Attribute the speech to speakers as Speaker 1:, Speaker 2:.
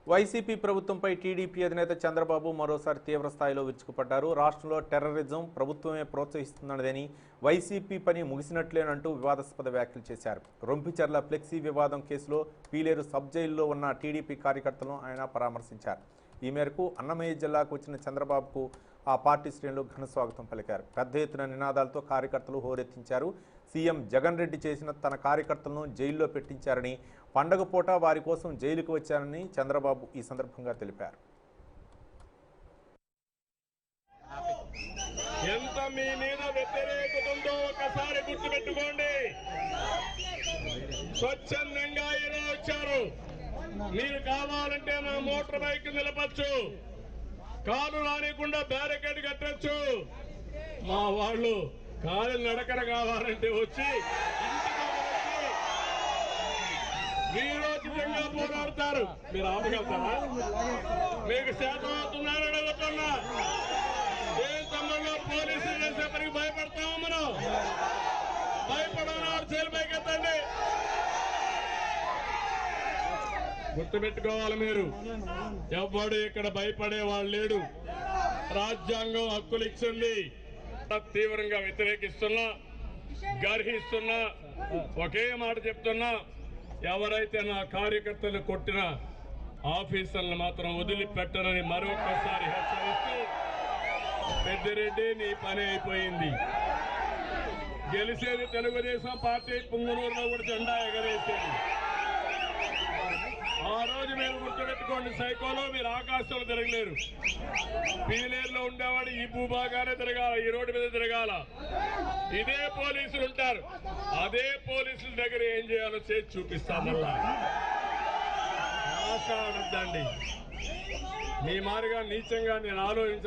Speaker 1: YCP ప్రభుత్వంపై TDP అధినేత చంద్రబాబు మరోసారి తీవ్ర స్థాయిలో విరుచుకుపడ్డారు. రాష్ట్రంలో టెర్రరిజం ప్రభుత్వమే ప్రోత్సహిస్తున్నదని, వైసీపీ పని ముగిసినట్లేనంటూ వివాదాస్పద వ్యాఖ్యలు చేశారు. రొంపిచెర్ల ఫ్లెక్సీ వివాదం కేసులో పీలేరు సబ్ జైల్లో ఉన్న టీడీపీ కార్యకర్తలను ఆయన పరామర్శించారు. ఈ మేరకు అన్నమయ్య జిల్లాకు వచ్చిన చంద్రబాబుకు ఆ పార్టీ శ్రేణులు ఘన స్వాగతం పలికారు. పెద్ద ఎత్తున నినాదాలతో కార్యకర్తలు హోరెత్తించారు. సీఎం జగన్ రెడ్డి చేసిన తన కార్యకర్తలను జైల్లో పెట్టించారని, పండగ పూట వారి కోసం జైలుకు వచ్చారని చంద్రబాబు ఈ సందర్భంగా తెలిపారు.
Speaker 2: ఎంత మీ మీద వ్యతిరేకత ఉందో ఒకసారి గుర్తుపెట్టుకోండి. స్వచ్ఛందంగా ఇలా వచ్చారు. మీరు కావాలంటే నా మోటార్ బైక్ నిలపచ్చు, కాలు రానికుండా బ్యారికేడ్ కట్టచ్చు. మా వాళ్ళు కాలు నడకన కావాలంటే వచ్చి వీరోచితంగా పోరాడతారు. మీరు ఆపగలుగుతారా? మీకు శాతం అవుతున్నారని అడుగుతున్నా. ఏ తమ్ముళ్ళు పోలీసులు చేసేపటికి భయపడతాము మనం? భయపడన్నారు. జైలు పైకి ఎత్తండి. గుర్తుపెట్టుకోవాలి, మీరు ఎవ్వడు ఇక్కడ భయపడే వాళ్ళు లేడు. రాజ్యాంగం హక్కులు ఇచ్చింది. తీవ్రంగా వ్యతిరేకిస్తున్నా, గర్హిస్తున్నా, ఒకే మాట చెప్తున్నా, ఎవరైతే నా కార్యకర్తలు కొట్టిన ఆఫీసర్లను మాత్రం వదిలిపెట్టరని మరొకసారి హెచ్చరిస్తూ, పెద్దిరెడ్డి నీ పని అయిపోయింది. గెలిచేది తెలుగుదేశం పార్టీ. పుంగనూరులో కూడా జెండా ఎగరేసేది. ఆ రోజు మీరు గుర్తుపెట్టుకోండి, సైకోలో మీరు ఆకాశంలో తిరగలేరు. పీలేరులో ఉండేవాడు ఈ భూభాగానే తిరగాల, ఈ రోడ్డు మీద తిరగాల. ఇదే పోలీసులు ఉంటారు. అదే పోలీసుల దగ్గర ఏం చేయాలో చేసి చూపిస్తామల్లా. ఆశ అనొద్దండి. మీ మారిగా నీచంగా నేను ఆలోచించాను.